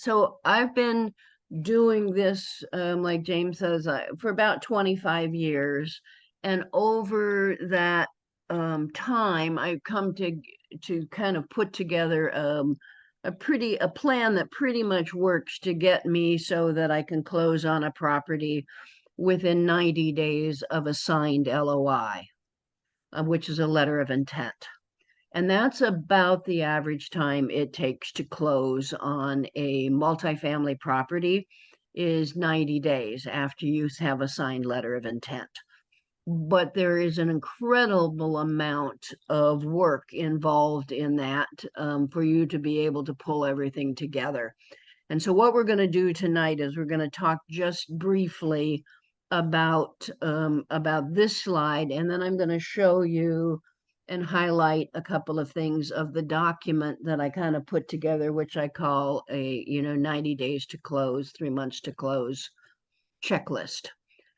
So I've been doing this, like James says, for about 25 years. And over that time, I've come to kind of put together a plan that pretty much works to get me so that I can close on a property within 90 days of a signed LOI, which is a letter of intent. And that's about the average time it takes to close on a multifamily property is 90 days after you have a signed letter of intent. But there is an incredible amount of work involved in that for you to be able to pull everything together. And so what we're going to do tonight is we're going to talk just briefly about this slide, and then I'm going to show you and highlight a couple of things of the document that I kind of put together, which I call a 90 days to close, 3 months to close checklist,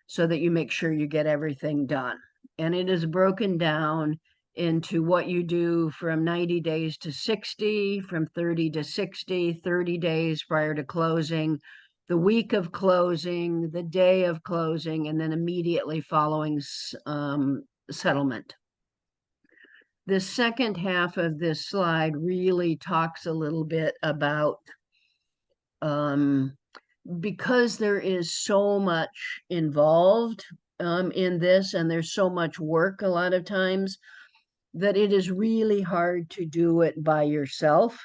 so that you make sure you get everything done. And it is broken down into what you do from 90 days to 60, from 30 to 60, 30 days prior to closing, the week of closing, the day of closing, and then immediately following settlement. The second half of this slide really talks a little bit about because there is so much involved in this, and there's so much work a lot of times, that it is really hard to do it by yourself.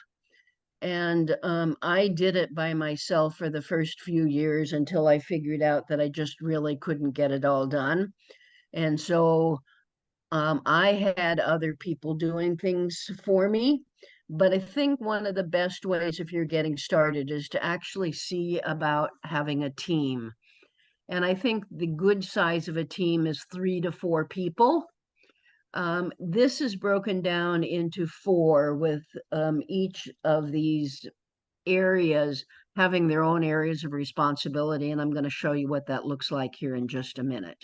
And I did it by myself for the first few years until I figured out that I just really couldn't get it all done. And so I had other people doing things for me. But I think one of the best ways if you're getting started is to actually see about having a team. And I think the good size of a team is 3 to 4 people. This is broken down into 4 with each of these areas having their own areas of responsibility. And I'm going to show you what that looks like here in just a minute.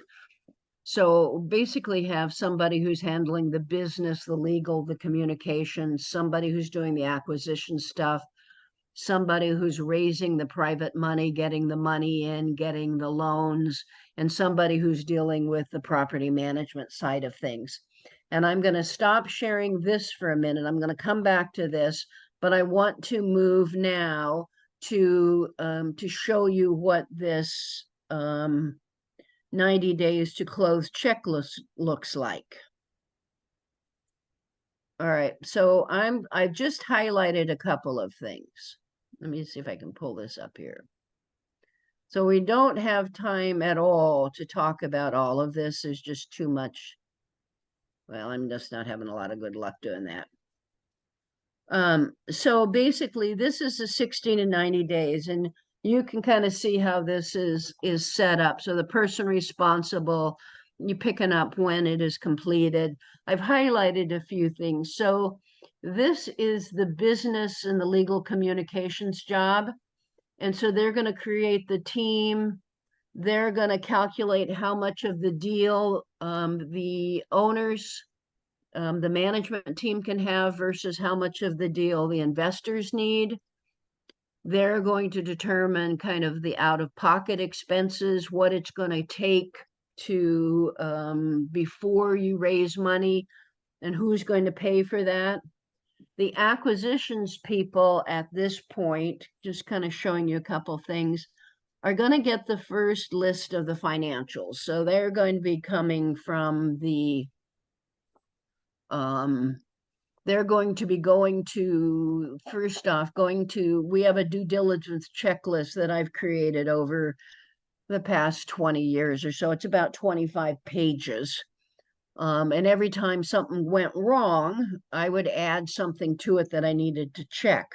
So basically have somebody who's handling the business, the legal, the communications, somebody who's doing the acquisition stuff, somebody who's raising the private money, getting the money in, getting the loans, and somebody who's dealing with the property management side of things. And I'm going to stop sharing this for a minute. I'm going to come back to this, but I want to move now to show you what this 90 days to close checklist looks like. All right, so I've just highlighted a couple of things. Let me see if I can pull this up here. So we don't have time at all to talk about all of this. There's just too much. Well, I'm just not having a lot of good luck doing that. So basically, this is the 60 to 90 days, and you can kind of see how this is set up. So the person responsible, you're picking up when it is completed. I've highlighted a few things. So this is the business and the legal communications job. And so they're going to create the team. They're going to calculate how much of the deal the owners, the management team can have versus how much of the deal the investors need. They're going to determine kind of the out-of-pocket expenses, what it's going to take to before you raise money, and who's going to pay for that. The acquisitions people at this point, just kind of showing you a couple things, are going to get the first list of the financials. So they're going to be coming from the they're going to be going to, first off, we have a due diligence checklist that I've created over the past 20 years or so. It's about 25 pages. And every time something went wrong, I would add something to it that I needed to check.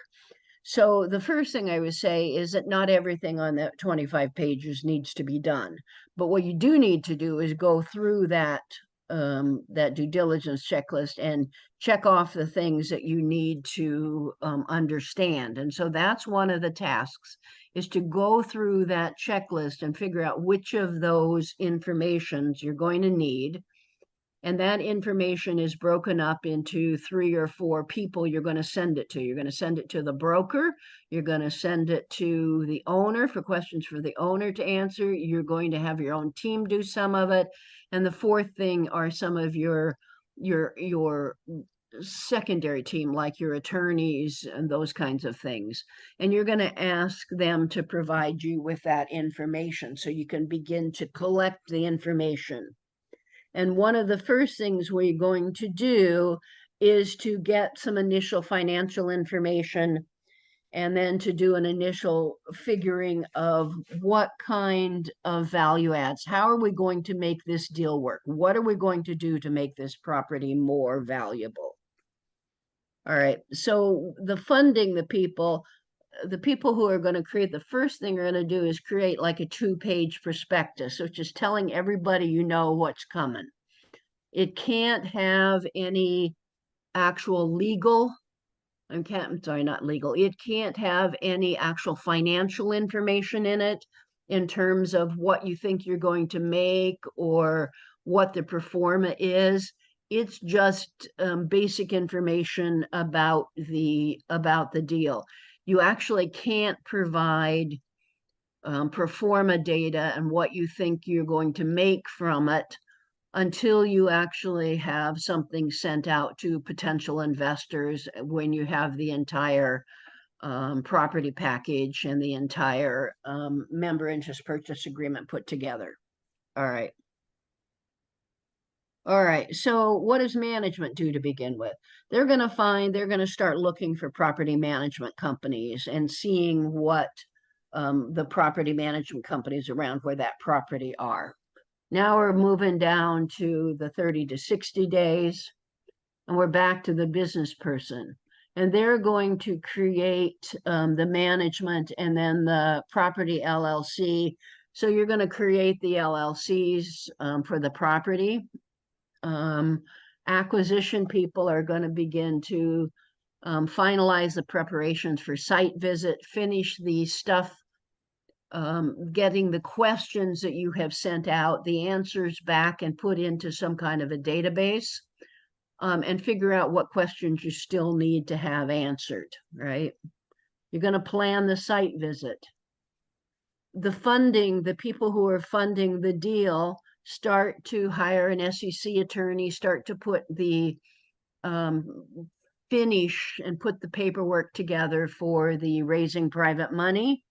So the first thing I would say is that not everything on that 25 pages needs to be done. But what you do need to do is go through that due diligence checklist and check off the things that you need to understand. And so that's one of the tasks, is to go through that checklist and figure out which of those informations you're going to need. And that information is broken up into 3 or 4 people you're going to send it to. You're going to send it to the broker. You're going to send it to the owner for questions for the owner to answer. You're going to have your own team do some of it. And the fourth thing are some of your secondary team, like your attorneys and those kinds of things. And you're going to ask them to provide you with that information so you can begin to collect the information. And one of the first things we're going to do is to get some initial financial information and then to do an initial figuring of what kind of value adds. How are we going to make this deal work? What are we going to do to make this property more valuable? All right, so the funding, the people who are going to create, the first thing they're going to do is create like a 2-page prospectus, which is telling everybody you know what's coming. It can't have any actual legal, I'm sorry, not legal. It can't have any actual financial information in it in terms of what you think you're going to make or what the pro forma is. It's just basic information about the deal. You actually can't provide pro forma data and what you think you're going to make from it until you actually have something sent out to potential investors when you have the entire property package and the entire member interest purchase agreement put together. All right. All right. So what does management do to begin with? They're going to start looking for property management companies and seeing what the property management companies around where that property are. Now we're moving down to the 30 to 60 days, and we're back to the business person. And they're going to create the management and then the property LLC. So you're going to create the LLCs for the property. Acquisition people are going to begin to finalize the preparations for site visit, finish the stuff, getting the questions that you have sent out, the answers back and put into some kind of a database, and figure out what questions you still need to have answered, right? You're going to plan the site visit. The funding, the people who are funding the deal start to hire an SEC attorney, start to put the finish and put the paperwork together for the raising private money.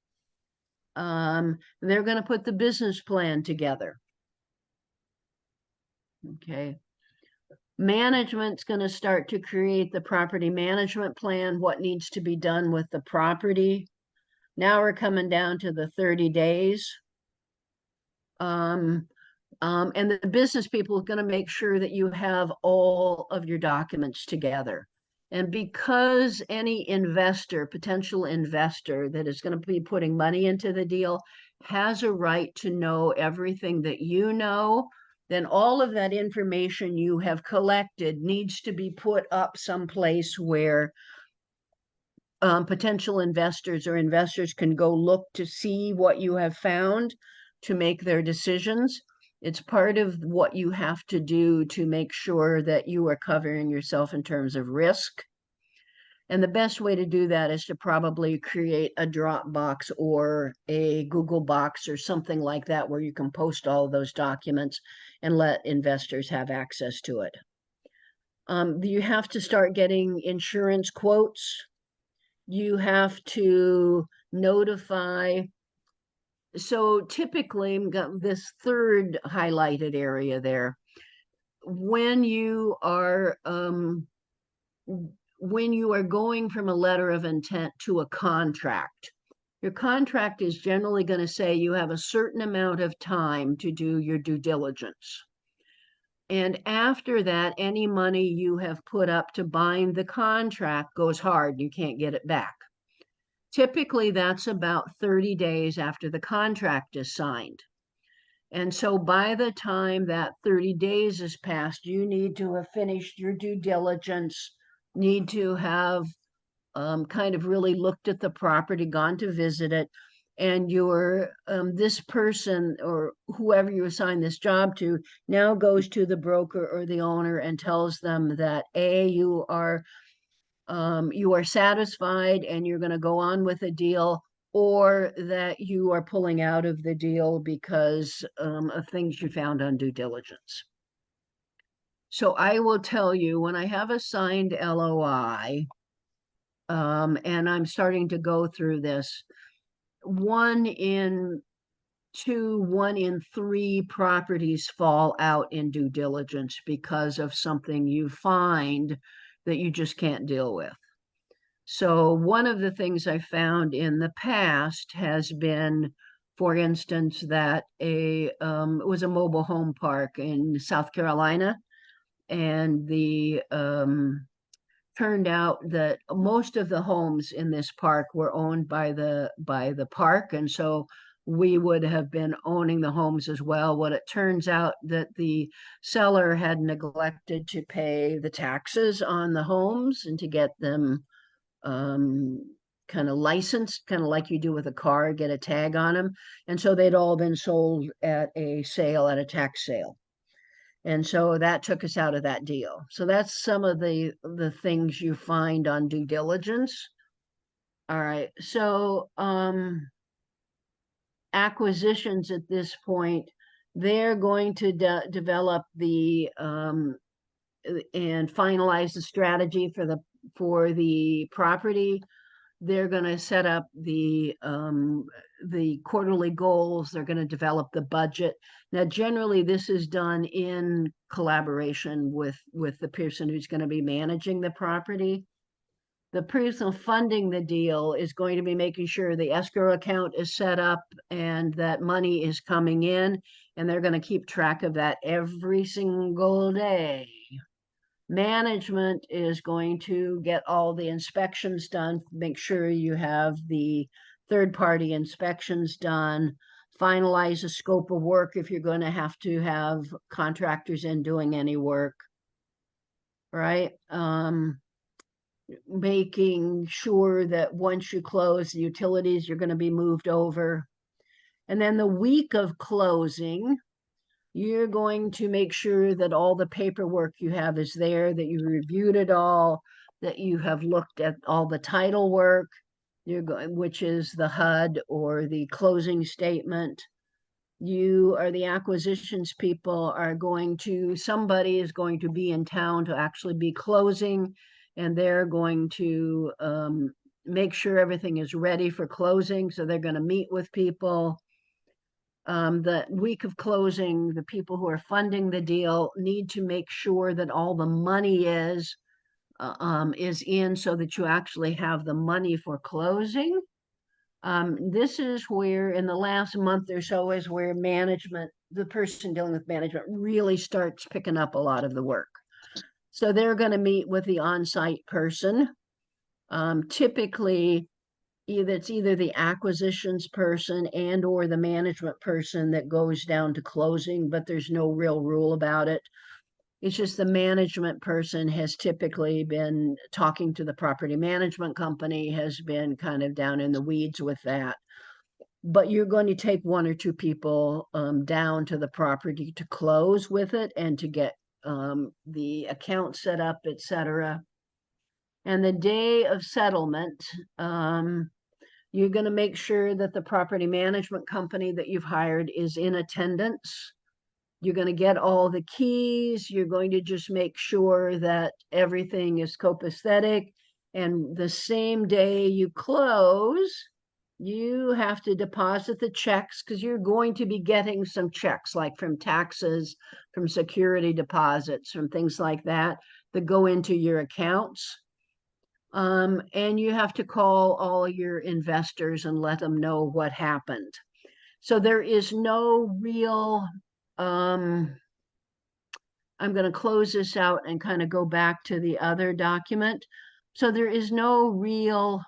They're going to put the business plan together. Okay. Management's going to start to create the property management plan, what needs to be done with the property. Now we're coming down to the 30 days. And the business people are going to make sure that you have all of your documents together. And because any investor, potential investor that is going to be putting money into the deal has a right to know everything that you know, then all of that information you have collected needs to be put up someplace where potential investors or investors can go look to see what you have found to make their decisions. It's part of what you have to do to make sure that you are covering yourself in terms of risk. And the best way to do that is to probably create a Dropbox or a Google Box or something like that where you can post all of those documents and let investors have access to it. You have to start getting insurance quotes. You have to notify. So typically, got this third highlighted area there. When you are going from a letter of intent to a contract, your contract is generally going to say you have a certain amount of time to do your due diligence. And after that, any money you have put up to bind the contract goes hard. You can't get it back. Typically, that's about 30 days after the contract is signed. And so by the time that 30 days has passed, you need to have finished your due diligence, need to have kind of really looked at the property, gone to visit it, and your this person or whoever you assign this job to now goes to the broker or the owner and tells them that you are satisfied and you're going to go on with a deal, or that you are pulling out of the deal because of things you found on due diligence. So I will tell you, when I have a signed LOI, and I'm starting to go through this, 1 in 3 properties fall out in due diligence because of something you find that you just can't deal with. So one of the things I found in the past has been, for instance, that it was a mobile home park in South Carolina, and the turned out that most of the homes in this park were owned by the park, and so we would have been owning the homes as well. What it turns out that the seller had neglected to pay the taxes on the homes and to get them kind of licensed, kind of like you do with a car, get a tag on them. And so they'd all been sold at a sale, at a tax sale. And so that took us out of that deal. So that's some of the things you find on due diligence. All right. So acquisitions at this point, they're going to develop the and finalize the strategy for the property. They're going to set up the quarterly goals. They're going to develop the budget. Now, generally, this is done in collaboration with the person who's going to be managing the property. The person funding the deal is going to be making sure the escrow account is set up and that money is coming in, and they're going to keep track of that every single day. Management is going to get all the inspections done, make sure you have the third-party inspections done, finalize a scope of work if you're going to have contractors in doing any work, right? Making sure that once you close the utilities, you're going to be moved over. And then the week of closing, you're going to make sure that all the paperwork you have is there, that you reviewed it all, that you have looked at all the title work, which is the HUD or the closing statement. You are the acquisitions people somebody is going to be in town to actually be closing, and they're going to make sure everything is ready for closing. So they're going to meet with people. The week of closing, the people who are funding the deal need to make sure that all the money is in, so that you actually have the money for closing. This is where, in the last month or so, is where management, the person dealing with management, really starts picking up a lot of the work. So they're going to meet with the on-site person. Typically, it's either the acquisitions person and or the management person that goes down to closing, but there's no real rule about it. It's just the management person has typically been talking to the property management company, has been kind of down in the weeds with that. But you're going to take 1 or 2 people down to the property to close with it and to get the account set up, etc. And the day of settlement, you're going to make sure that the property management company that you've hired is in attendance. You're going to get all the keys. You're going to just make sure that everything is copacetic. And the same day you close, you have to deposit the checks, because you're going to be getting some checks, like from taxes, from security deposits, from things like that go into your accounts. And you have to call all your investors and let them know what happened. So there is no real, I'm going to close this out and kind of go back to the other document. So there is no real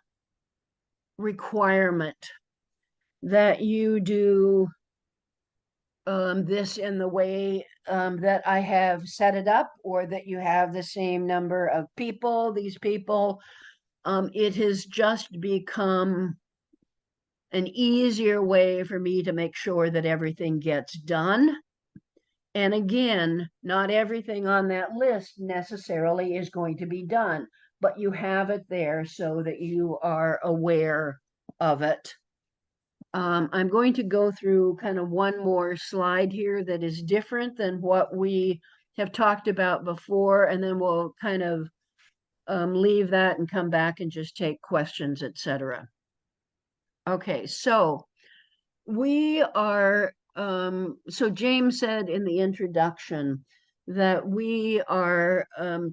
requirement that you do this in the way that I have set it up, or that you have the same number of people, these people. It has just become an easier way for me to make sure that everything gets done. And again, not everything on that list necessarily is going to be done, but you have it there so that you are aware of it. I'm going to go through kind of one more slide here that is different than what we have talked about before, and then we'll kind of leave that and come back and just take questions, etc. Okay, so we are, so James said in the introduction that we are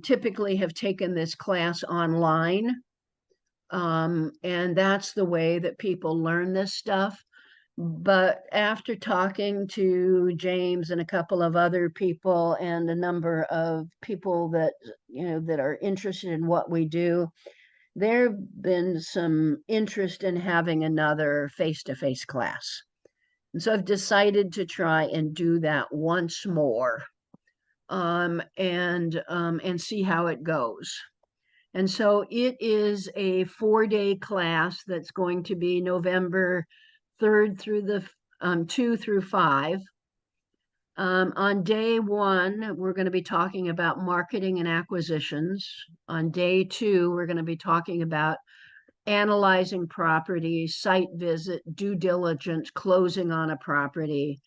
typically have taken this class online. And that's the way that people learn this stuff. But after talking to James and a couple of other people and a number of people that, that are interested in what we do, there have been some interest in having another face-to-face class. And so I've decided to try and do that once more, and see how it goes. And so it is a 4-day class that's going to be November 3rd through the 2 through 5. On day 1, we're going to be talking about marketing and acquisitions. On day 2, we're going to be talking about analyzing properties, site visit, due diligence, closing on a property.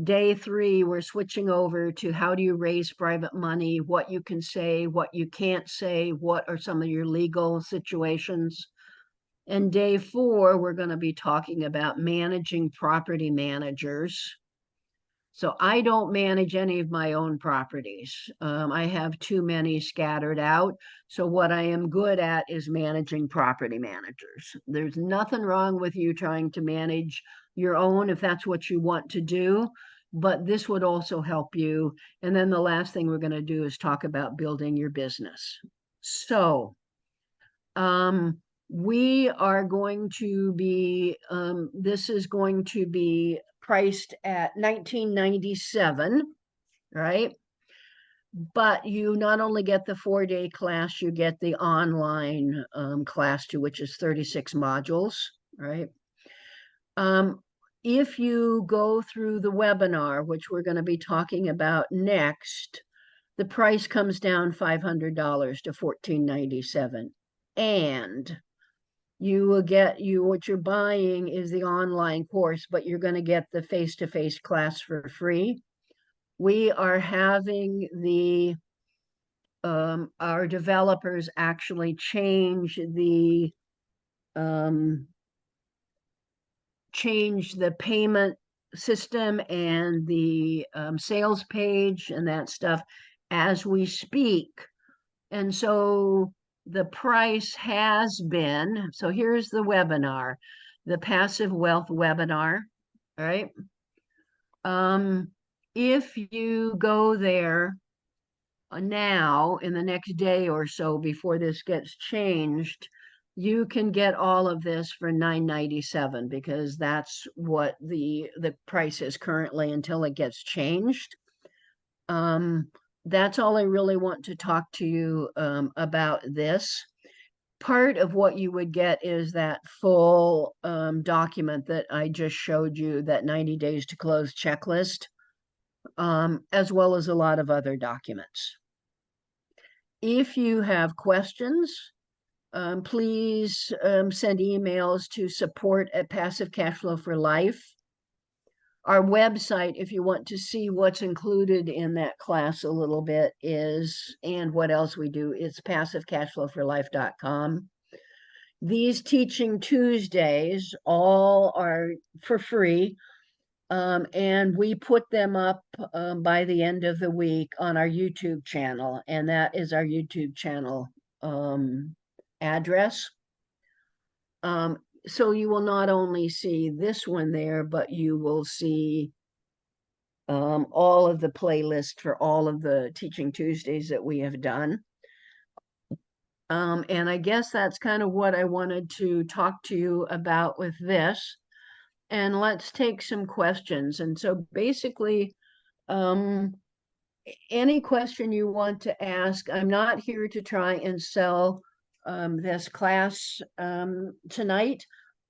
Day 3, we're switching over to how do you raise private money, what you can say, what you can't say, what are some of your legal situations. And day 4, we're going to be talking about managing property managers. So I don't manage any of my own properties. I have too many scattered out. So what I am good at is managing property managers. There's nothing wrong with you trying to manage your own if that's what you want to do, but this would also help you. And then the last thing we're going to do is talk about building your business. So we are going to be, this is going to be priced at $19.97, right? But you not only get the 4-day class, you get the online class too, which is 36 modules, right? If you go through the webinar, which we're going to be talking about next, the price comes down $500 to $14.97. And you will get what you're buying is the online course, but you're going to get the face-to-face class for free. We are having our developers actually change the payment system and the sales page and that stuff as we speak. And so the price has been, so here's the webinar, the Passive Wealth webinar, all right? If you go there now in the next day or so before this gets changed, you can get all of this for $9.97 because that's what the price is currently until it gets changed. That's all I really want to talk to you about this. Part of what you would get is that full document that I just showed you, that 90 days to close checklist, as well as a lot of other documents. If you have questions, please send emails to support@Passive Cash Flow for Life. Our website, if you want to see what's included in that class a little bit, is, and what else we do, it's passivecashflowforlife.com. These Teaching Tuesdays all are for free, and we put them up by the end of the week on our YouTube channel, and that is our YouTube channel address. So you will not only see this one there, but you will see all of the playlist for all of the Teaching Tuesdays that we have done. And I guess that's kind of what I wanted to talk to you about with this. And let's take some questions. And so basically, any question you want to ask, I'm not here to try and sell this class tonight.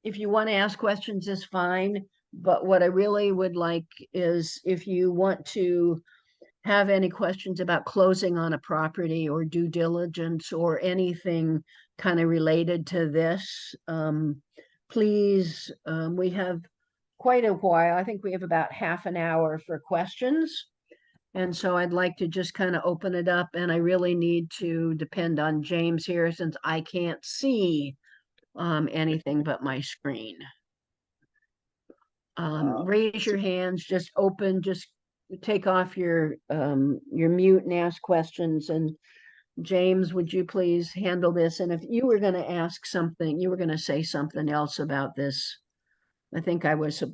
if you want to ask questions is fine, but what I really would like is if you want to have any questions about closing on a property or due diligence or anything kind of related to this, please, we have quite a while. I think we have about half an hour for questions. And so I'd like to just kind of open it up, and I really need to depend on James here since I can't see anything but my screen. Raise your hands, just open, just take off your mute and ask questions. And James, would you please handle this? And if you were going to ask something, you were going to say something else about this. I think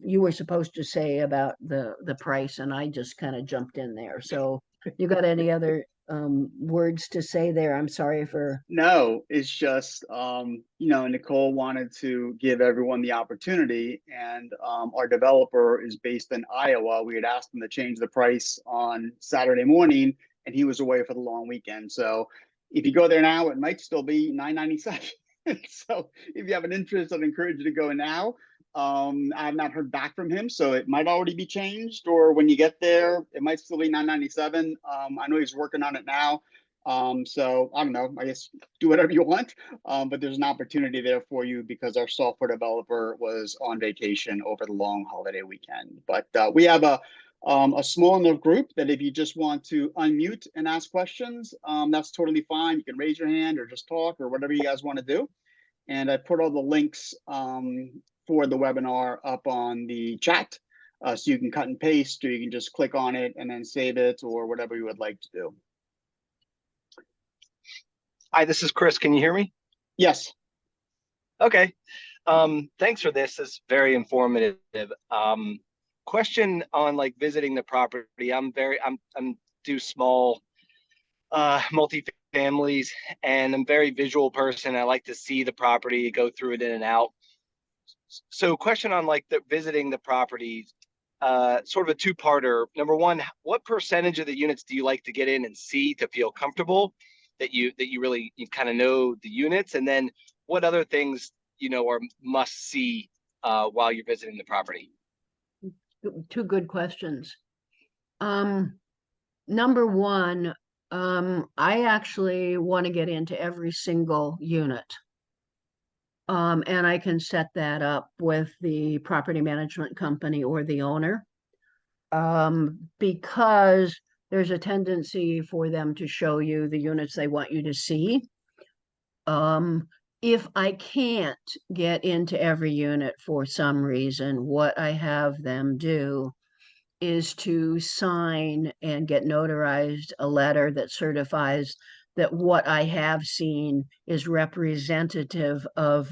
you were supposed to say about the price, and I just kind of jumped in there. So you got any other words to say there? I'm sorry for. No, it's just, Nichole wanted to give everyone the opportunity, and our developer is based in Iowa. We had asked him to change the price on Saturday morning, and he was away for the long weekend. So if you go there now, it might still be $9.97. So if you have an interest, I'd encourage you to go now. I have not heard back from him, so it might already be changed, or when you get there, it might still be $9.97. I know he's working on it now. So I don't know, I guess do whatever you want. But there's an opportunity there for you because our software developer was on vacation over the long holiday weekend. But we have a small enough group that if you just want to unmute and ask questions, that's totally fine. You can raise your hand or just talk or whatever you guys want to do. And I put all the links for the webinar up on the chat. So you can cut and paste, or you can just click on it and then save it, or whatever you would like to do. Hi, this is Chris. Can you hear me? Yes. Okay. Thanks for this. It's very informative. Question on like visiting the property. I'm do small multifamilies, and I'm a very visual person. I like to see the property, go through it in and out. So question on like visiting the property, sort of a two-parter. Number one, what percentage of the units do you like to get in and see to feel comfortable that you really kind of know the units? And then what other things are must see while you're visiting the property? Two good questions. Number one, I actually want to get into every single unit. And I can set that up with the property management company or the owner, because there's a tendency for them to show you the units they want you to see. If I can't get into every unit for some reason, what I have them do is to sign and get notarized a letter that certifies that what I have seen is representative of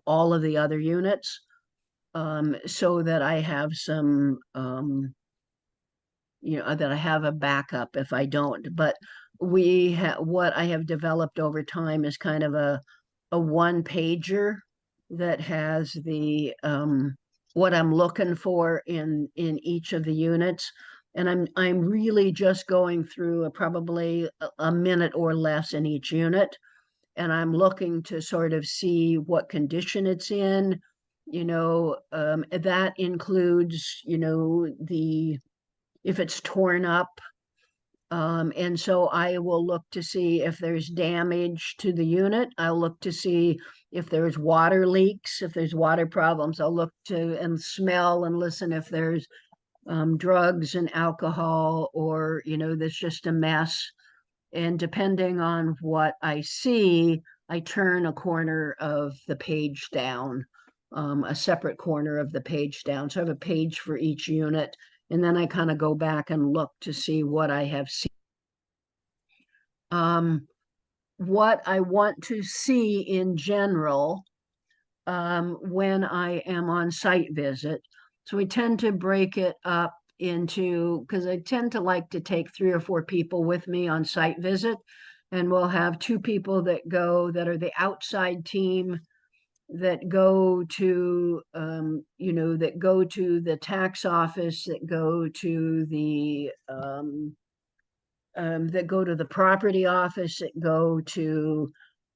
all of the other units, so that I have some, that I have a backup if I don't. But what I have developed over time is kind of a one pager that has the what I'm looking for in each of the units. And I'm really just going through probably a minute or less in each unit. And I'm looking to sort of see what condition it's in. That includes, if it's torn up. And so I will look to see if there's damage to the unit. I'll look to see if there's water leaks, if there's water problems. I'll look to and smell and listen if there's drugs and alcohol, or, there's just a mess. And depending on what I see, I turn a corner of the page down, a separate corner of the page down. So I have a page for each unit. And then I kind of go back and look to see what I have seen. What I want to see in general, when I am on site visit. So we tend to break it up into, because I tend to like to take 3 or 4 people with me on site visit. And we'll have 2 people that are the outside team, that go to the tax office, that go to the property office, that go to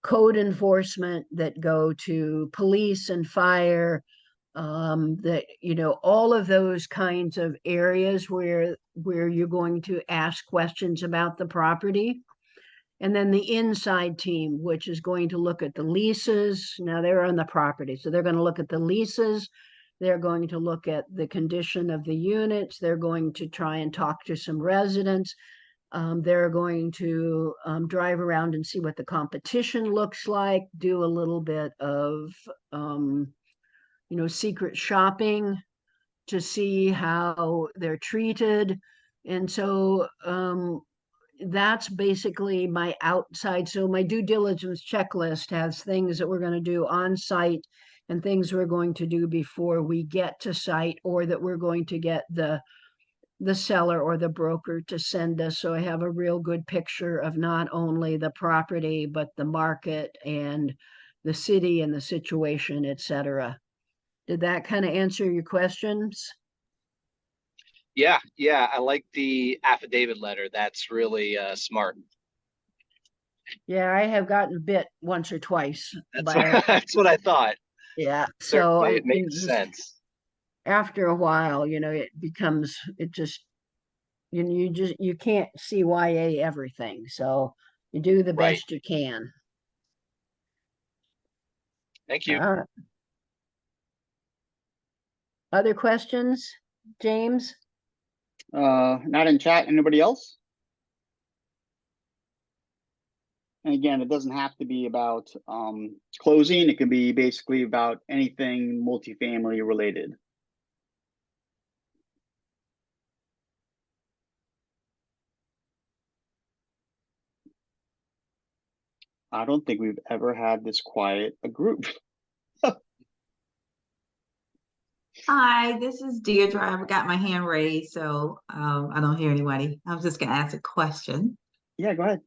code enforcement that go to police and fire, that, you know, all of those kinds of areas where you're going to ask questions about the property. And then the inside team, which is going to look at the leases. Now they're on the property, so they're going to look at the leases. They're going to look at the condition of the units. They're going to try and talk to some residents. They're going to drive around and see what the competition looks like, do a little bit of, you know, secret shopping to see how they're treated. And so that's basically my outside. So my due diligence checklist has things that we're going to do on site and things we're going to do before we get to site, or that we're going to get the seller or the broker to send us. So I have a real good picture of not only the property, but the market and the city and the situation, et cetera. Did that kind of answer your questions? Yeah, yeah. I like the affidavit letter. That's really smart. Yeah, I have gotten bit once or twice That's by, that's what I thought. yeah. So Certainly, I it makes just, sense. after a while, you know, it becomes, it just, you can't CYA everything. So you do the Right. best you can. Thank you. All right. Other questions, James? Not in chat. Anybody else? And again, it doesn't have to be about closing. It can be basically about anything multifamily related. I don't think we've ever had this quiet a group. Hi, this is Deirdre. I've got my hand raised, so I don't hear anybody. I was just going to ask a question. Yeah, go ahead.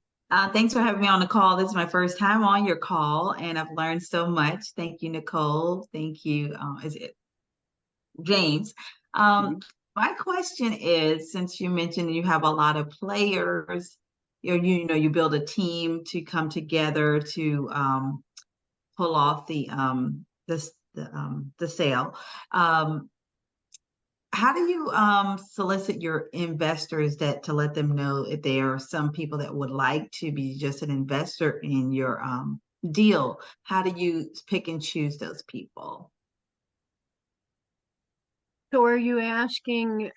Thanks for having me on the call. This is my first time on your call, and I've learned so much. Thank you, Nichole. Thank you. Is it James? My question is, since you mentioned you have a lot of players, you know, you build a team to come together to pull off the sale. How do you solicit your investors to let them know if there are some people that would like to be just an investor in your deal? How do you pick and choose those people? So are you asking,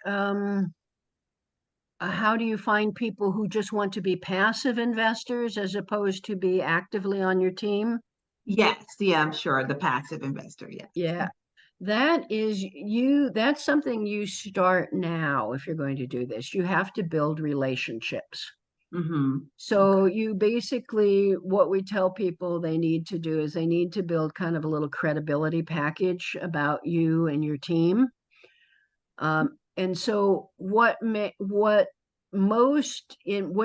how do you find people who just want to be passive investors as opposed to be actively on your team? Yes, yeah, I'm sure the passive investor, yes. Yeah, that's something you start now if you're going to do this. You have to build relationships. So you basically, what we tell people they need to do is they need to build kind of a little credibility package about you and your team. And so when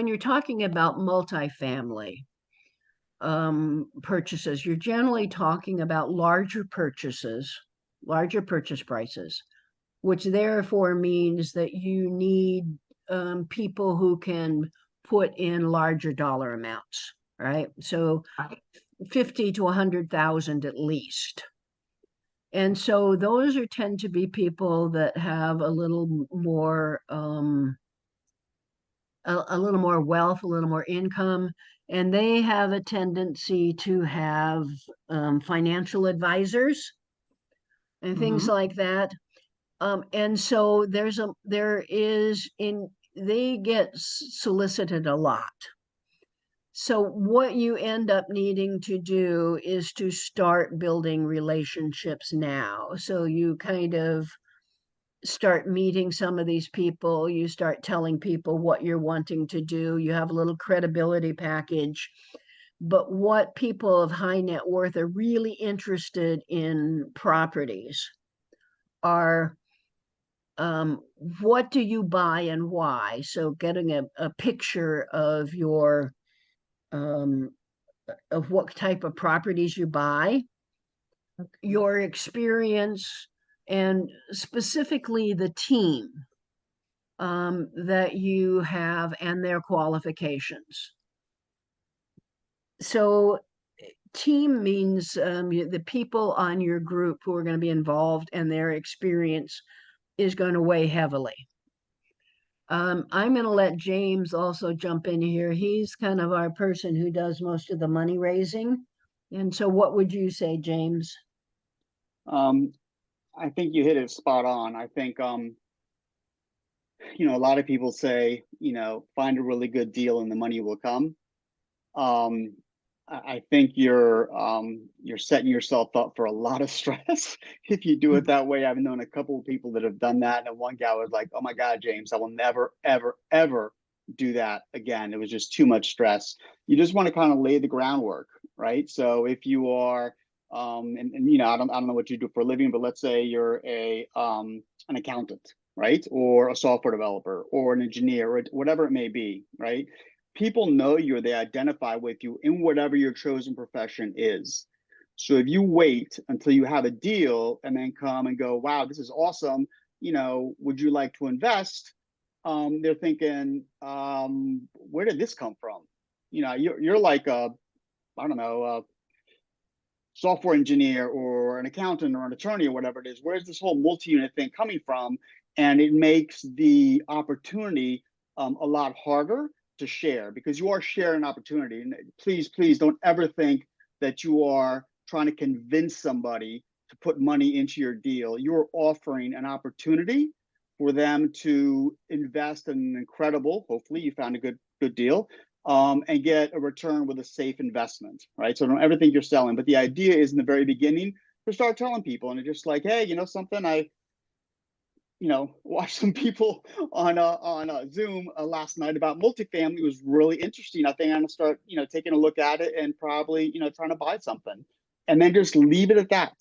you're talking about multifamily purchases, you're generally talking about larger purchase prices, which therefore means that you need people who can put in larger dollar amounts, right? So 50 to 100,000 at least. And so those tend to be people that have a little more wealth, a little more income, and they have a tendency to have financial advisors and things like that. And so they get solicited a lot. So what you end up needing to do is to start building relationships now. So you kind of start meeting some of these people, you start telling people what you're wanting to do, you have a little credibility package. But what people of high net worth are really interested in properties are, what do you buy and why? So getting a picture of your of what type of properties you buy, your experience, and specifically the team that you have and their qualifications. So team means the people on your group who are going to be involved and their experience is going to weigh heavily. I'm going to let James also jump in here. He's kind of our person who does most of the money raising. And so what would you say, James? I think you hit it spot on. I think, a lot of people say, find a really good deal and the money will come. I think you're setting yourself up for a lot of stress if you do it that way. I've known a couple of people that have done that, and one guy was like, "Oh my God, James, I will never, ever, ever do that again. It was just too much stress." You just want to kind of lay the groundwork, right? So if you are, I don't know what you do for a living, but let's say you're an accountant, right, or a software developer, or an engineer, or whatever it may be, right? People know you, or they identify with you in whatever your chosen profession is. So if you wait until you have a deal and then come and go, wow, this is awesome, would you like to invest? They're thinking, where did this come from? You're like a software engineer or an accountant or an attorney or whatever it is. Where's this whole multi-unit thing coming from? And it makes the opportunity a lot harder to share, because you are sharing opportunity. And please don't ever think that you are trying to convince somebody to put money into your deal. You're offering an opportunity for them to invest in an incredible, hopefully you found a good deal, and get a return with a safe investment, right? So don't ever think you're selling. But the idea is in the very beginning to start telling people, and it's just like, hey, something, I watched some people on Zoom last night about multifamily. It was really interesting. I think I'm gonna start, taking a look at it and probably, trying to buy something, and then just leave it at that.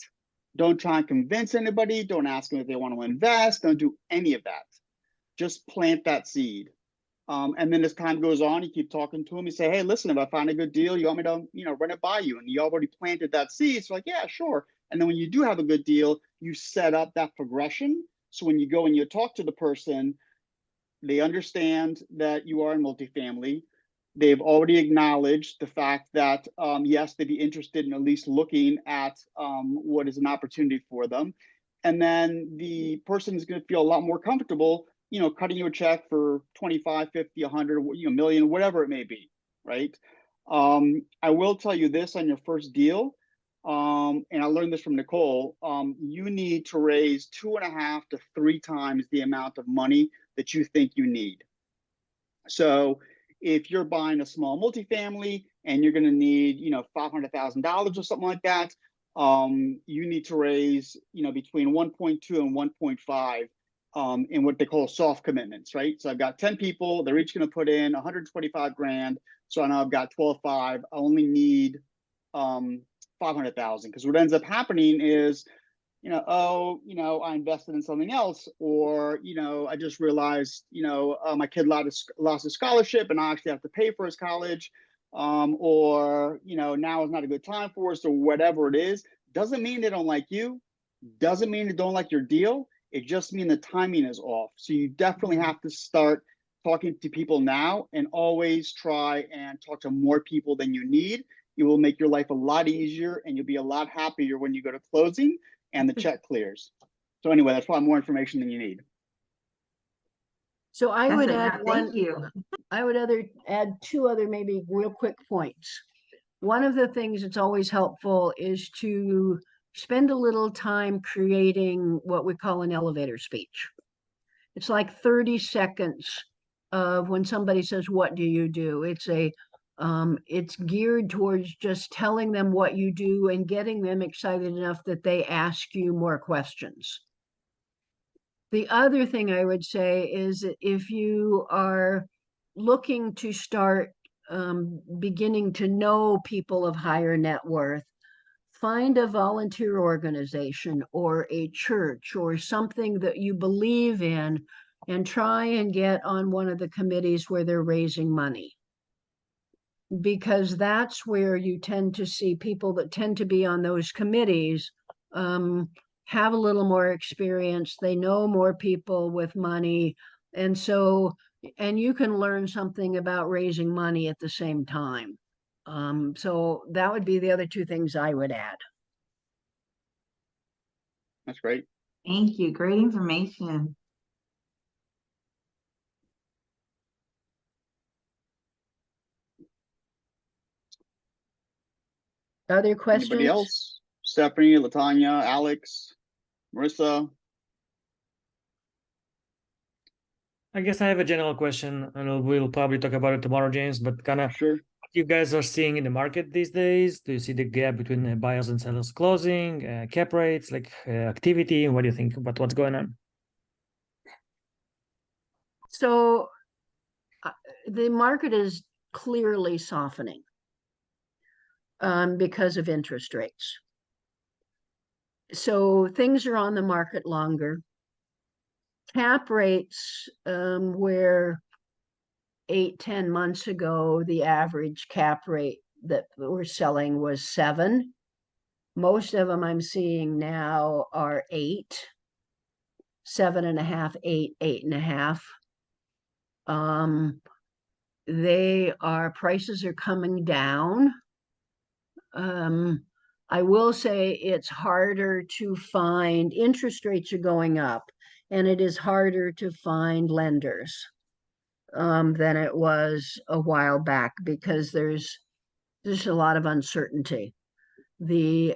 Don't try and convince anybody. Don't ask them if they want to invest. Don't do any of that. Just plant that seed. And then as time goes on, you keep talking to them. You say, hey, listen, if I find a good deal, you want me to, run it by you? And you already planted that seed. It's like, yeah, sure. And then when you do have a good deal, you set up that progression. So when you go and you talk to the person, they understand that you are in multifamily. They've already acknowledged the fact that, yes, they'd be interested in at least looking at what is an opportunity for them. And then the person is going to feel a lot more comfortable, cutting you a check for 25, 50, 100, million, whatever it may be, right? I will tell you this on your first deal, and I learned this from Nichole, you need to raise 2.5 to 3 times the amount of money that you think you need. So if you're buying a small multifamily and you're going to need, $500,000 or something like that, you need to raise, between 1.2 and 1.5 in what they call soft commitments, right? So I've got 10 people, they're each going to put in 125 grand. So I know I've got 12.5. I only need 500,000, because what ends up happening is, I invested in something else, or, I just realized, my kid lost his scholarship and I actually have to pay for his college, or, now is not a good time for us, or whatever it is. Doesn't mean they don't like you. Doesn't mean they don't like your deal. It just means the timing is off. So you definitely have to start talking to people now, and always try and talk to more people than you need. It will make your life a lot easier, and you'll be a lot happier when you go to closing and the check clears. So anyway, that's probably more information than you need. So I would add Thank you. I would add 2 other maybe real quick points. One of the things that's always helpful is to spend a little time creating what we call an elevator speech. It's like 30 seconds of when somebody says, what do you do? It's geared towards just telling them what you do and getting them excited enough that they ask you more questions. The other thing I would say is that if you are looking to start beginning to know people of higher net worth, find a volunteer organization or a church or something that you believe in, and try and get on one of the committees where they're raising money. Because that's where you tend to see people that tend to be on those committees have a little more experience. They know more people with money. And you can learn something about raising money at the same time. So that would be the other two things I would add. That's great. Thank you. Great information. Other Anybody questions? else? Stephanie, Latanya, Alex, Marissa? I guess I have a general question, and we'll probably talk about it tomorrow, James, but kind of Sure. what you guys are seeing in the market these days. Do you see the gap between buyers and sellers closing, cap rates, like activity? What do you think about what's going on? So the market is clearly softening because of interest rates. So things are on the market longer. Cap rates, where 8-10 months ago, the average cap rate that we're selling was 7. Most of them I'm seeing now are 8, 7.5, 8, 8.5. Prices are coming down. I will say it's harder to find, interest rates are going up, and it is harder to find lenders than it was a while back because there's a lot of uncertainty. The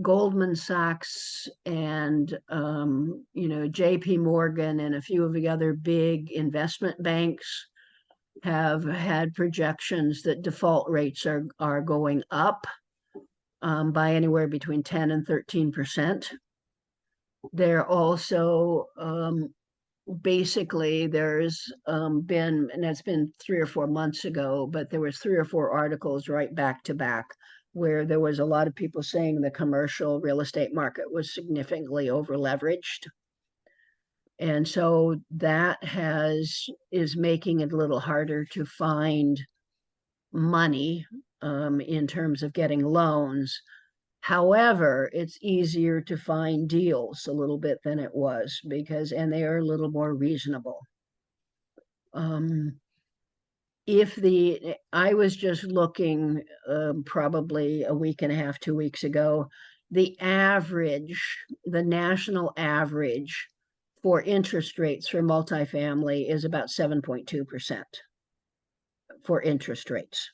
Goldman Sachs and JP Morgan and a few of the other big investment banks have had projections that default rates are going up by anywhere between 10 and 13%. They're also basically there's been, and it's been 3 or 4 months ago, but there was 3 or 4 articles right back to back where there was a lot of people saying the commercial real estate market was significantly over leveraged. And so that is making it a little harder to find money in terms of getting loans. However, it's easier to find deals a little bit than it was and they are a little more reasonable. I was just looking probably a week and a half, 2 weeks ago, the national average for interest rates for multifamily is about 7.2% for interest rates.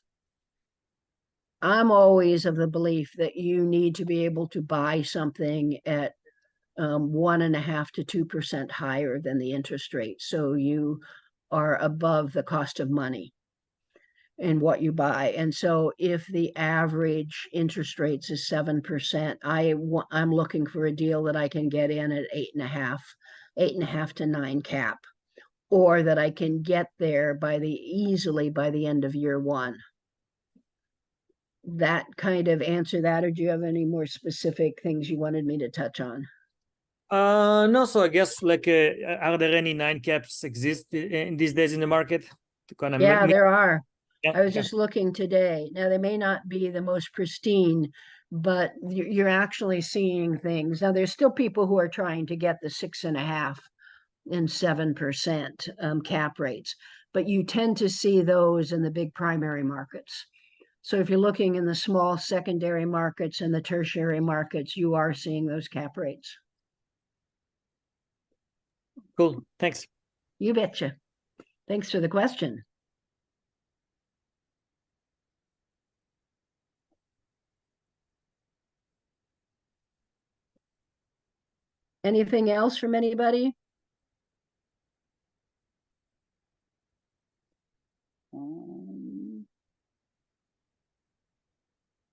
I'm always of the belief that you need to be able to buy something at 1.5 to 2% higher than the interest rate. So you are above the cost of money in what you buy. And so if the average interest rates is 7%, I'm looking for a deal that I can get in at 8.5 to 9 cap, or that I can get there easily by the end of year 1. That kind of answer that, or do you have any more specific things you wanted me to touch on? No, so I guess like are there any 9 caps exist in these days in the market to kind of Yeah, there are. Yeah, I was just looking today. Now, they may not be the most pristine, but you're actually seeing things. Now, there's still people who are trying to get the 6.5 and 7% cap rates, but you tend to see those in the big primary markets. So if you're looking in the small secondary markets and the tertiary markets, you are seeing those cap rates. Cool, thanks. You betcha. Thanks for the question. Anything else from anybody?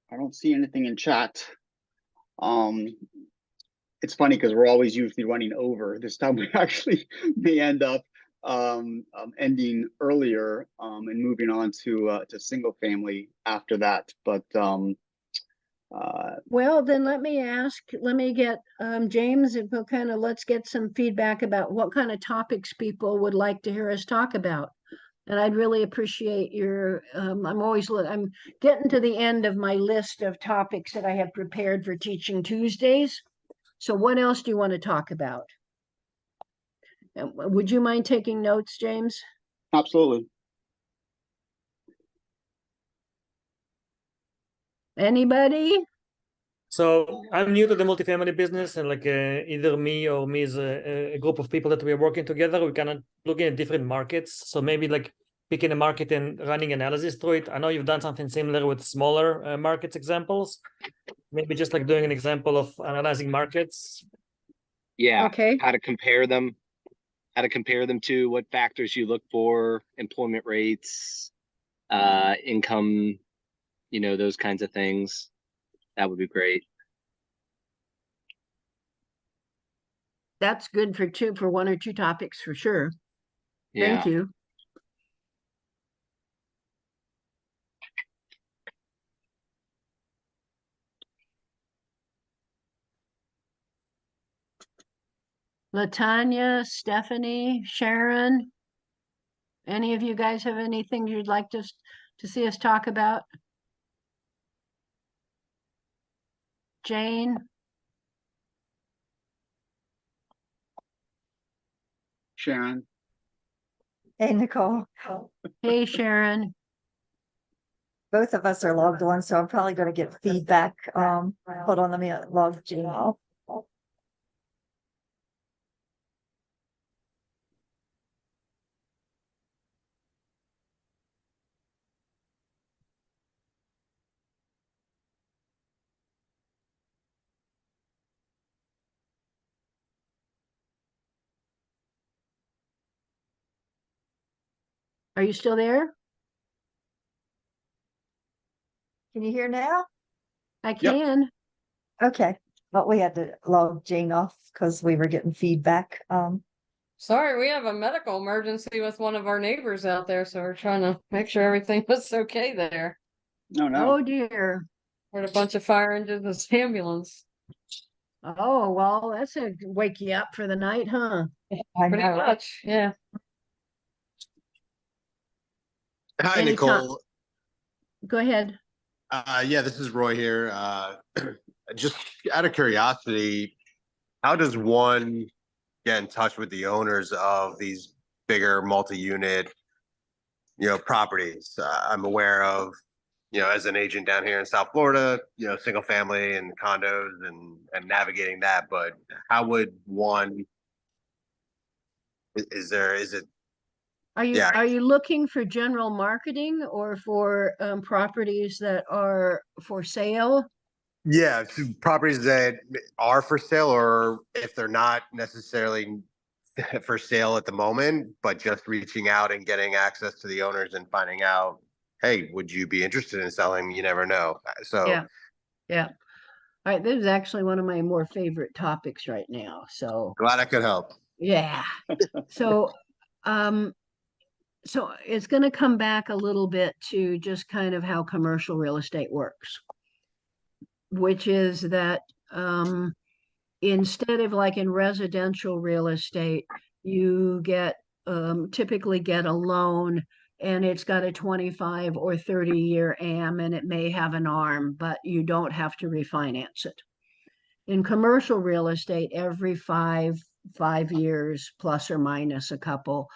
I don't see anything in chat. It's funny because we're always usually running over. This time we actually may end up ending earlier and moving on to single family after that. But well, then let me get James, and let's get some feedback about what kind of topics people would like to hear us talk about. And I'd really appreciate your, I'm getting to the end of my list of topics that I have prepared for Teaching Tuesdays. So what else do you want to talk about? Would you mind taking notes, James? Absolutely. Anybody? So I'm new to the multifamily business, and like either me or me is a group of people that we are working together. We kind of looking at different markets. So maybe like picking a market and running analysis through it. I know you've done something similar with smaller markets examples. Maybe just like doing an example of analyzing markets. Yeah, Okay. how to compare them, to what factors you look for, employment rates, income, those kinds of things. That would be great. That's good for one or two topics for sure. Yeah. Thank you. Latanya, Stephanie, Sharon, any of you guys have anything you'd like to see us talk about? Jane? Sharon. Hey, Nichole. Hey, Sharon. Both of us are logged on, so I'm probably going to get feedback. Hold on, let me log Gmail. Are you still there? Can you hear now? I can. Okay, but we had to log Jane off because we were getting feedback. Sorry, we have a medical emergency with one of our neighbors out there, so we're trying to make sure everything was okay there. No, no. Oh, dear. We're a bunch of fire engines and ambulance. Oh, well, that's a wake you up for the night, huh? I Pretty know. much, yeah. Hi, Anytime. Nichole. Go ahead. Yeah, this is Roy here. Just out of curiosity, how does one get in touch with the owners of these bigger multi-unit, properties? I'm aware of, as an agent down here in South Florida, single family and condos and navigating that. But how would one? Is it? Yeah. Are you looking for general marketing or for properties that are for sale? Yeah, properties that are for sale, or if they're not necessarily for sale at the moment, but just reaching out and getting access to the owners and finding out, hey, would you be interested in selling? You never know. So Yeah. Yeah. All right. This is actually one of my more favorite topics right now. So glad I could help. yeah. So so it's going to come back a little bit to just kind of how commercial real estate works, which is that instead of like in residential real estate, you typically get a loan and it's got a 25 or 30-year AM and it may have an ARM, but you don't have to refinance it. In commercial real estate, every five years plus or minus a couple,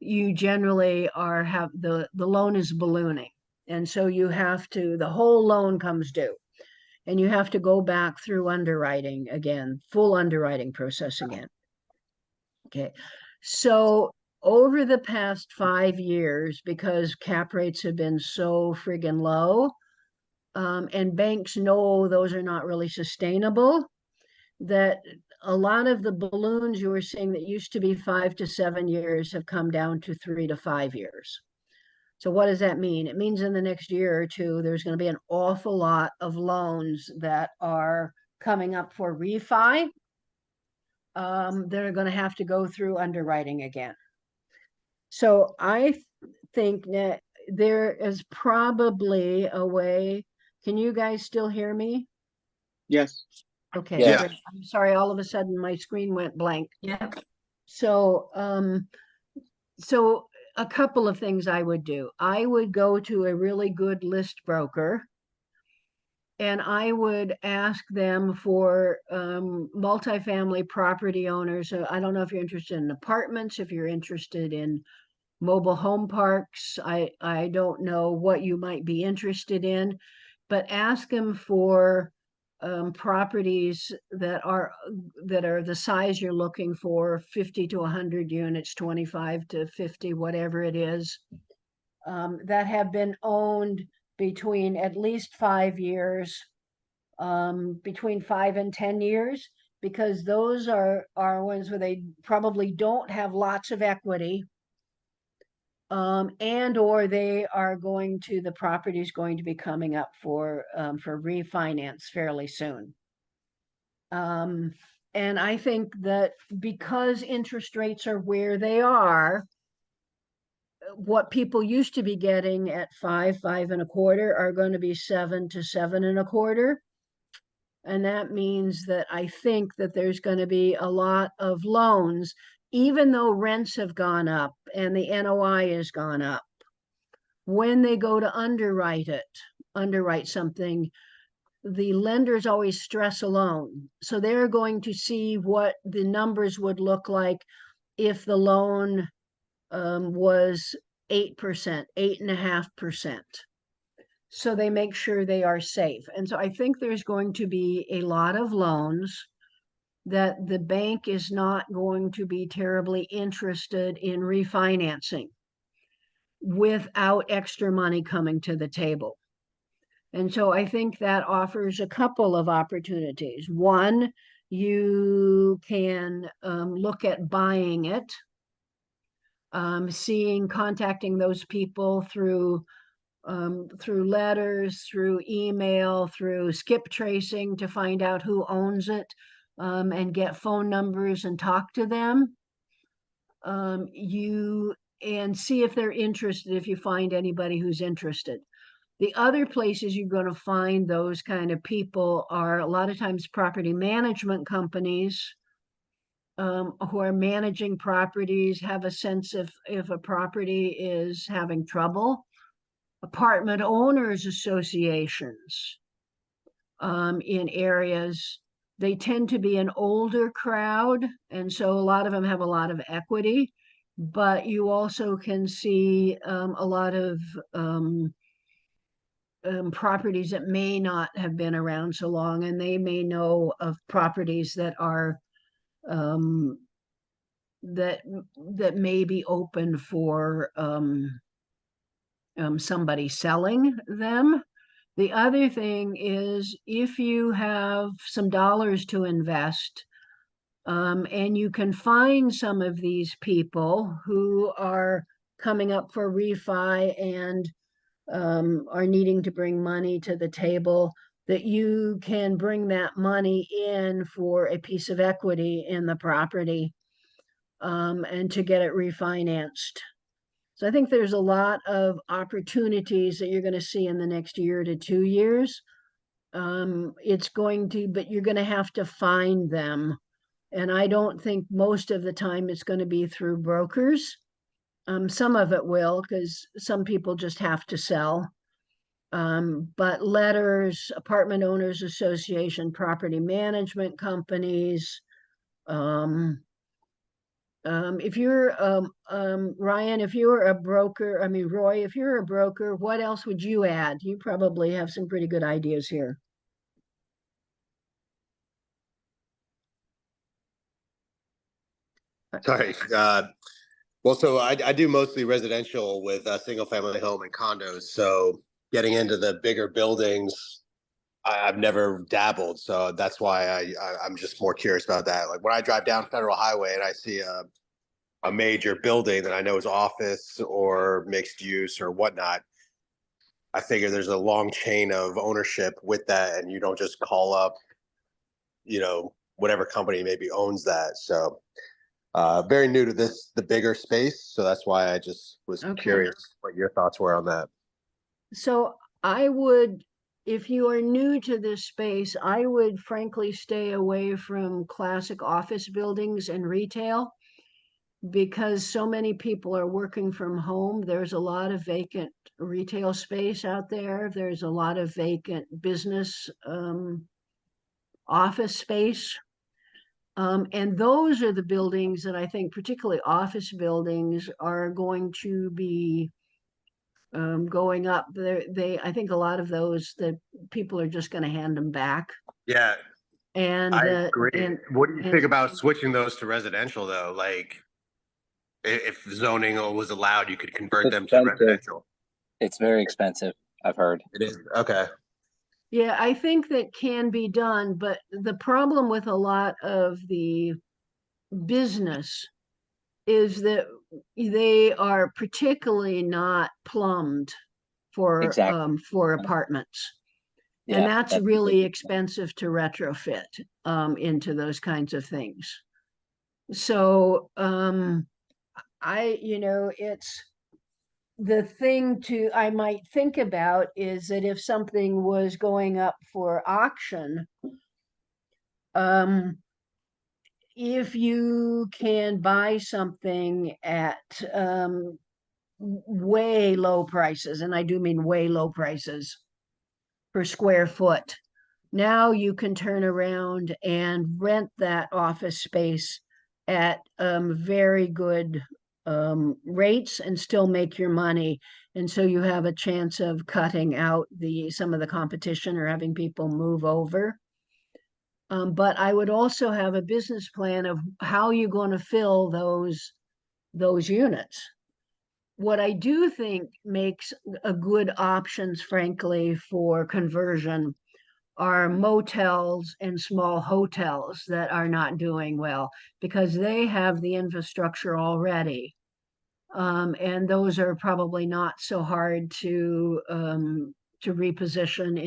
you generally have the loan is ballooning. And so the whole loan comes due. And you have to go back through underwriting again, full underwriting process again. Okay. So over the past 5 years, because cap rates have been so friggin' low, and banks know those are not really sustainable, that a lot of the balloons you were seeing that used to be 5 to 7 years have come down to 3 to 5 years. So what does that mean? It means in the next year or two, there's going to be an awful lot of loans that are coming up for refi. They're going to have to go through underwriting again. So I think that there is probably a way. Can you guys still hear me? Yes. Okay. Yeah. Great. I'm sorry. All of a sudden my screen went blank. Yeah. So, so a couple of things I would do. I would go to a really good list broker and I would ask them for multifamily property owners. So I don't know if you're interested in apartments, if you're interested in mobile home parks. I don't know what you might be interested in. but ask them for properties that are the size you're looking for, 50 to 100 units, 25 to 50, whatever it is, that have been owned between at least 5 years, between 5 and 10 years, because those are ones where they probably don't have lots of equity, and or they are going to, the property is going to be coming up for refinance fairly soon. And I think that because interest rates are where they are, what people used to be getting at 5.25 are going to be 7 to 7.25. And that means that I think that there's going to be a lot of loans, even though rents have gone up and the NOI has gone up. When they go to underwrite something, the lenders always stress a loan. So they're going to see what the numbers would look like if the loan was 8%, 8.5%. So they make sure they are safe. And so I think there's going to be a lot of loans that the bank is not going to be terribly interested in refinancing without extra money coming to the table. And so I think that offers a couple of opportunities. One, you can look at buying it, contacting those people through letters, through email, through skip tracing to find out who owns it, and get phone numbers and talk to them. And see if they're interested, if you find anybody who's interested. The other places you're going to find those kind of people are a lot of times property management companies, who are managing properties, have a sense of if a property is having trouble. Apartment owners associations, in areas, they tend to be an older crowd, and so a lot of them have a lot of equity, but you also can see a lot of properties that may not have been around so long, and they may know of properties that are that may be open for somebody selling them. The other thing is, if you have some dollars to invest, and you can find some of these people who are coming up for refi and are needing to bring money to the table, that you can bring that money in for a piece of equity in the property, and to get it refinanced. So I think there's a lot of opportunities that you're going to see in the next year to 2 years. But you're going to have to find them. And I don't think most of the time it's going to be through brokers. Some of it will, because some people just have to sell. But letters, apartment owners association, property management companies. If you're Ryan, if you were a broker, Roy, if you're a broker, what else would you add? You probably have some pretty good ideas here. Sorry. Well, so I do mostly residential with a single family home and condos. So getting into the bigger buildings, I've never dabbled. So that's why I'm just more curious about that. Like when I drive down Federal Highway and I see a major building that I know is office or mixed use or whatnot, I figure there's a long chain of ownership with that, and you don't just call up, whatever company maybe owns that. So very new to the bigger space. So that's why I just was curious what your thoughts were on that. So I would, if you are new to this space, I would frankly stay away from classic office buildings and retail, because so many people are working from home. There's a lot of vacant retail space out there. There's a lot of vacant business office space. And those are the buildings that I think, particularly office buildings, are going to be going up. I think a lot of those, the people are just going to hand them back. Yeah, And I agree. What do you and- think about switching those to residential though? Like if zoning was allowed, you could convert them to Expensive. residential. It's very expensive, I've heard. It is, okay. Yeah, I think that can be done, but the problem with a lot of the business is that they are particularly not plumbed for apartments. And that's really expensive to retrofit into those kinds of things. So it's the thing I might think about is that if something was going up for auction, if you can buy something at way low prices, and I do mean way low prices per square foot, now you can turn around and rent that office space at very good rates and still make your money. And so you have a chance of cutting out some of the competition or having people move over. But I would also have a business plan of how you're going to fill those units. What I do think makes a good options, frankly, for conversion are motels and small hotels that are not doing well because they have the infrastructure already. And those are probably not so hard to reposition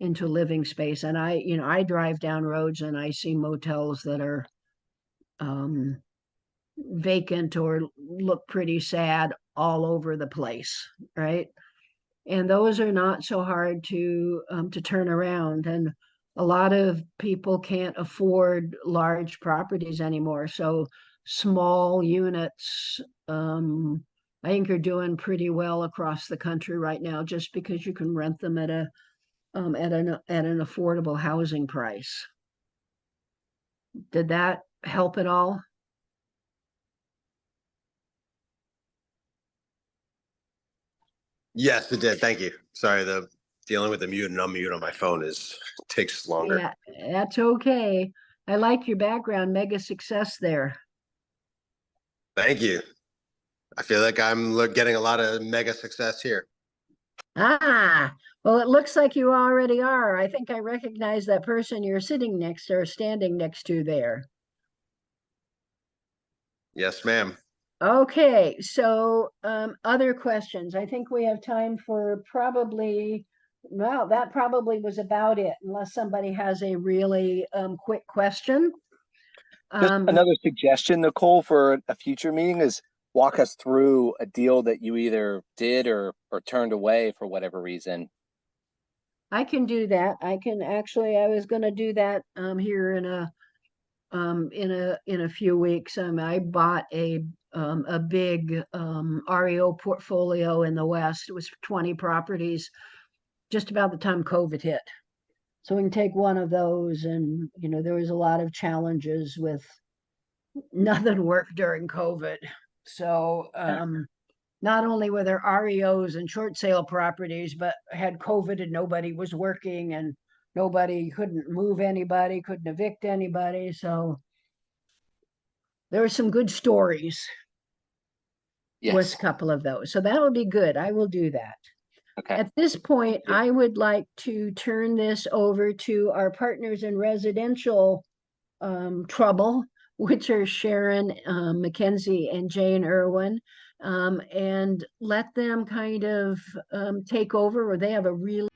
into living space. And I drive down roads and I see motels that are vacant or look pretty sad all over the place, right? And those are not so hard to turn around. And a lot of people can't afford large properties anymore. So small units, I think, are doing pretty well across the country right now, just because you can rent them at an affordable housing price. Did that help at all? Yes, it did. Thank you. Sorry, the dealing with the mute and unmute on my phone takes longer. Yeah, that's okay. I like your background. Mega success there. Thank you. I feel like I'm getting a lot of mega success here. Ah, well, it looks like you already are. I think I recognize that person you're sitting next or standing next to there. Yes, ma'am. Okay, so other questions. I think we have time for well, that probably was about it, unless somebody has a really quick question. Just another suggestion, Nichole, for a future meeting is walk us through a deal that you either did or turned away for whatever reason. I can do that. I was going to do that here in a few weeks. I bought a big REO portfolio in the West. It was 20 properties just about the time COVID hit. So we can take one of those, and there was a lot of challenges with nothing worked during COVID. So not only were there REOs and short sale properties, but had COVID and nobody was working and nobody couldn't move anybody, couldn't evict anybody. So there were some good stories. Yes. With a couple of those. So that will be good. I will do that. Okay. At this point, I would like to turn this over to our partners in residential trouble, which are Sharon, Mackenzie, and Jane Irwin, and let them kind of take over, or they have a really